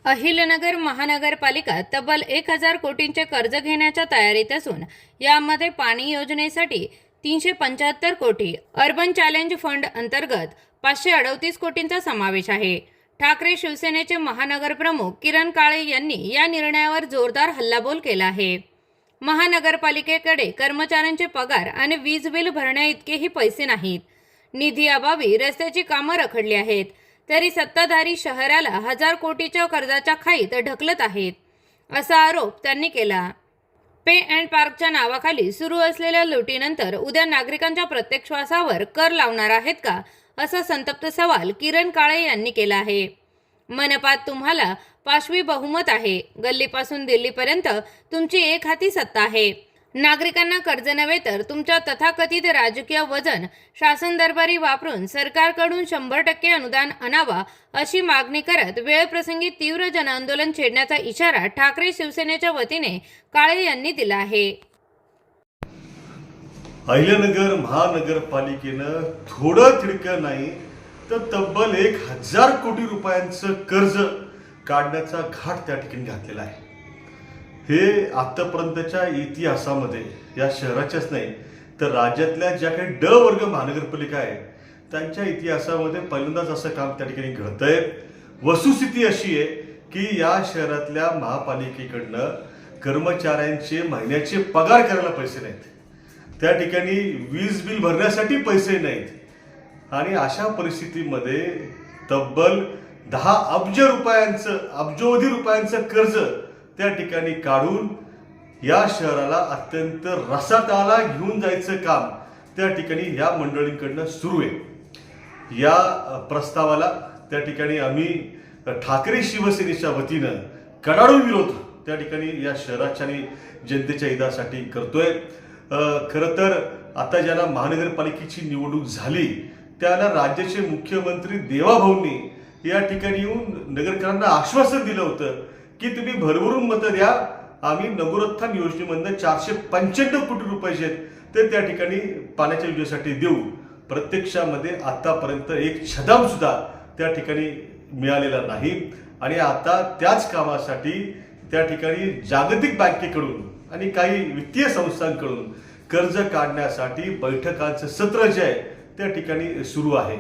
अहिल्यानगर महानगरपालिका तब्बल 1000 कोटींचे कर्ज घेण्याच्या तयारीत असून यामध्ये पाणी योजनेसाठी 375 कोटी, अर्बन चॅलेंज फंड अंतर्गत 538 कोटींचा समावेश आहे। ठाकरे शिवसेनेचे महानगर प्रमुख किरण काळे यांनी या निर्णयावर जोरदार हल्लाबोल केला आहे। महानगरपालिकेकडे कर्मचाऱ्यांचे पगार आणि वीज बिल भरण्याइतकेही पैसे नाहीत। निधी अभावी रस्त्याची कामं रखडली आहेत, तरी सत्ताधारी शहराला 1000 कोटीच्या कर्जाच्या खाईत ढकलत आहेत, असा आरोप त्यांनी केला। पे अँड पार्कच्या नावाखाली सुरू असलेल्या लुटीनंतर उद्या नागरिकांच्या प्रत्येक श्वासावर कर लावणार आहेत का, असा संतप्त सवाल किरण काळे यांनी केला आहे। मनपात तुम्हाला पाशवी बहुमत आहे, गल्लीपासून दिल्लीपर्यंत तुमची एक हाती सत्ता आहे। नागरिकांना कर्ज नव्हे तर तुमच्या तथाकथित राजकीय वजन शासन दरबारी वापरून सरकारकडून 100% अनुदान आणावा, अशी मागणी करत वेळप्रसंगी तीव्र जनआंदोलन छेडण्याचा इशारा ठाकरे शिवसेनेच्या वतीने काळे यांनी दिला आहे। अहिल्यानगर महानगरपालिकेनं थोडं तिडकं नाही तर तब्बल 1000 कोटी रुपयांचं कर्ज काढण्याचा घाट त्या ठिकाणी घातलेला आहे। हे आतापर्यंतच्या इतिहासामध्ये या शहराच्याच नाही तर राज्यातल्या ज्या काही ड वर्ग महानगरपालिका आहे त्यांच्या इतिहासामध्ये पहिल्यांदाच असं काम त्या ठिकाणी घडतंय। वस्तुस्थिती अशी आहे की या शहरातल्या महापालिकेकडनं कर्मचाऱ्यांचे महिन्याचे पगार करायला पैसे नाहीत, त्या ठिकाणी वीज बिल भरण्यासाठी पैसे नाहीत, आणि अशा परिस्थितीमध्ये तब्बल 10 अब्जोवधी रुपयांचं कर्ज त्या ठिकाणी काढून या शहराला अत्यंत रसातळाला घेऊन जायचं काम त्या ठिकाणी या मंडळींकडनं सुरू आहे। या प्रस्तावाला त्या ठिकाणी आम्ही ठाकरे शिवसेनेच्या वतीनं कडाडून विरोध त्या ठिकाणी या शहराच्या आणि जनतेच्या हितासाठी करतोय। खरं तर आता ज्याला महानगरपालिकेची निवडणूक झाली त्याला राज्याचे मुख्यमंत्री देवाभाऊंनी या ठिकाणी येऊन नगरकरांना आश्वासन दिलं होतं की तुम्ही भरभरून मतं द्या, आम्ही नगरोत्थान योजनेमधनं 495 कोटी रुपये जे ते त्या ठिकाणी पाण्याच्या योजनेसाठी देऊ। प्रत्यक्षामध्ये आतापर्यंत एक छदाम सुद्धा त्या ठिकाणी मिळालेला नाही, आणि आता त्याच कामासाठी त्या ठिकाणी जागतिक बँकेकडून आणि काही वित्तीय संस्थांकडून कर्ज काढण्यासाठी बैठकांचं सत्र जे आहे त्या ठिकाणी सुरू आहे।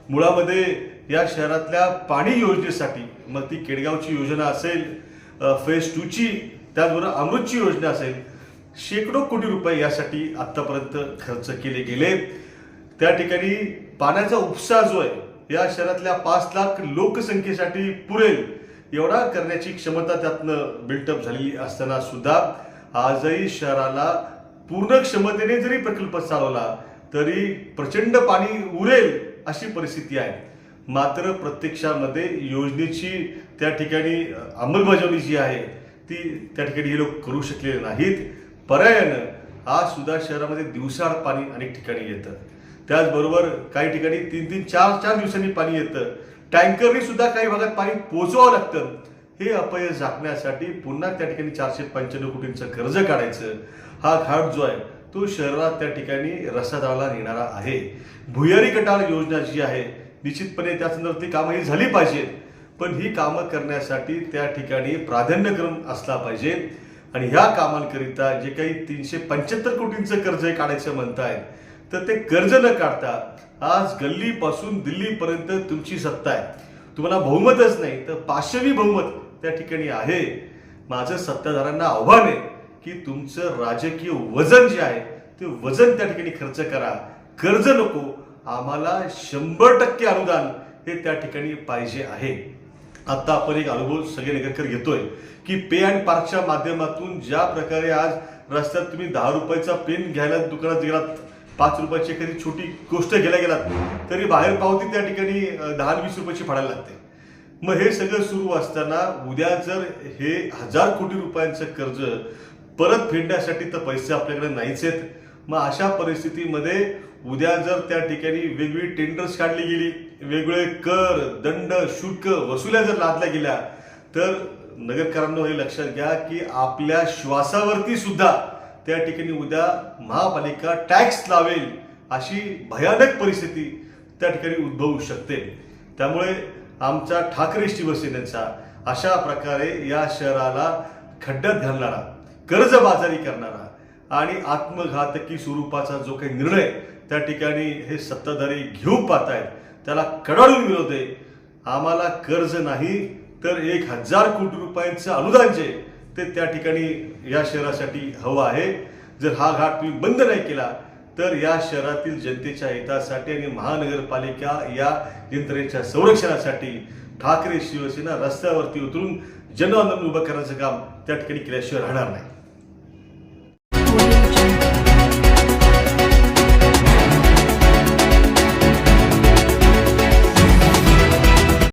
मुळामध्ये या शहरातल्या पाणी योजनेसाठी, मग ती केडगावची योजना असेल, फेज 2 ची, त्याचबरोबर अमृतची योजना असेल, शेकडो कोटी रुपये यासाठी आतापर्यंत खर्च केले गेले। त्या ठिकाणी पाण्याचा उपसा जो आहे या शहरातल्या 5 लाख लोकसंख्येसाठी पुरेल एवढा करण्याची क्षमता त्यातनं बिल्टअप झालेली असताना सुद्धा आजही शहराला पूर्ण क्षमतेने जरी प्रकल्प चालवला तरी प्रचंड पाणी उरेल अशी परिस्थिती आहे। मात्र प्रत्यक्षामध्ये योजनेची त्या ठिकाणी अंमलबजावणी जी आहे ती त्या ठिकाणी हे लोक करू शकलेले नाहीत। पर्यायानं आज सुद्धा शहरामध्ये दिवसाआड पाणी अनेक ठिकाणी येतं, त्याचबरोबर काही ठिकाणी 3-3, 4-4 दिवसांनी पाणी येतं, टँकरनी सुद्धा काही भागात पाणी पोहोचवावं लागतं। हे अपयश झाकण्यासाठी पुन्हा त्या ठिकाणी 495 कोटींचं कर्ज काढायचं, हा घाट जो आहे तो शहरात त्या ठिकाणी रसातळाला नेणारा आहे। भुयारी कटार योजना जी आहे निश्चितपणे त्या संदर्भातली कामं ही झाली पाहिजेत, पण ही कामं करण्यासाठी त्या ठिकाणी प्राधान्यक्रम असला पाहिजे, आणि ह्या कामांकरिता जे काही 375 कोटींचं कर्ज काढायचं म्हणतायत तर ते कर्ज न काढता आज गल्लीपासून दिल्लीपर्यंत तुमची सत्ता आहे, तुम्हाला बहुमतच नाही तर पाशवी बहुमत त्या ठिकाणी आहे। माझं सत्ताधाऱ्यांना आव्हान आहे की तुमचं राजकीय वजन जे आहे ते वजन त्या ठिकाणी खर्च करा, कर्ज नको, आम्हाला 100% अनुदान हे त्या ठिकाणी पाहिजे आहे। आता आपण एक अनुभव सगळे नगरकर घेतोय की पे अँड पार्कच्या माध्यमातून ज्या प्रकारे आज रस्त्यात तुम्ही 10 रुपयाचा पेन घ्यायला दुकानात गेलात, 5 रुपयाची एखादी छोटी गोष्ट घ्यायला गेलात तरी बाहेर पावती त्या ठिकाणी 10-20 रुपयाची फाडायला लागते। मग हे सगळं सुरू असताना उद्या जर हे 1000 कोटी रुपयांचं कर्ज परत फेडण्यासाठी तर पैसे आपल्याकडे नाहीच आहेत, मग अशा परिस्थितीमध्ये उद्या जर त्या ठिकाणी वेगवेगळी टेंडर्स काढली गेली, वेगवेगळे कर, दंड, शुल्क वसुल्या जर लादल्या गेल्या तर नगरकरांनो हे लक्षात घ्या की आपल्या श्वासावरती सुद्धा त्या ठिकाणी उद्या महापालिका टॅक्स लावेल अशी भयानक परिस्थिती त्या ठिकाणी उद्भवू शकते। त्यामुळे आमचा ठाकरे शिवसेनेचा अशा प्रकारे या शहराला खड्ड्यात घालणारा, कर्जबाजारी करणारा आणि आत्मघातकी स्वरूपाचा जो काही निर्णय त्या ठिकाणी हे सत्ताधारी घेऊ पाहतायत त्याला कडाडून विरोध आहे. आम्हाला कर्ज नाही तर 1,000 कोटी रुपयांचं अनुदान जे ते त्या ठिकाणी या शहरासाठी हवं आहे. जर हा घाट तुम्ही बंद नाही केला तर या शहरातील जनतेच्या हितासाठी आणि महानगरपालिका या यंत्रणेच्या संरक्षणासाठी ठाकरे शिवसेना रस्त्यावरती उतरून जन आंदोलन उभं करण्याचं काम त्या ठिकाणी केल्याशिवाय राहणार नाही.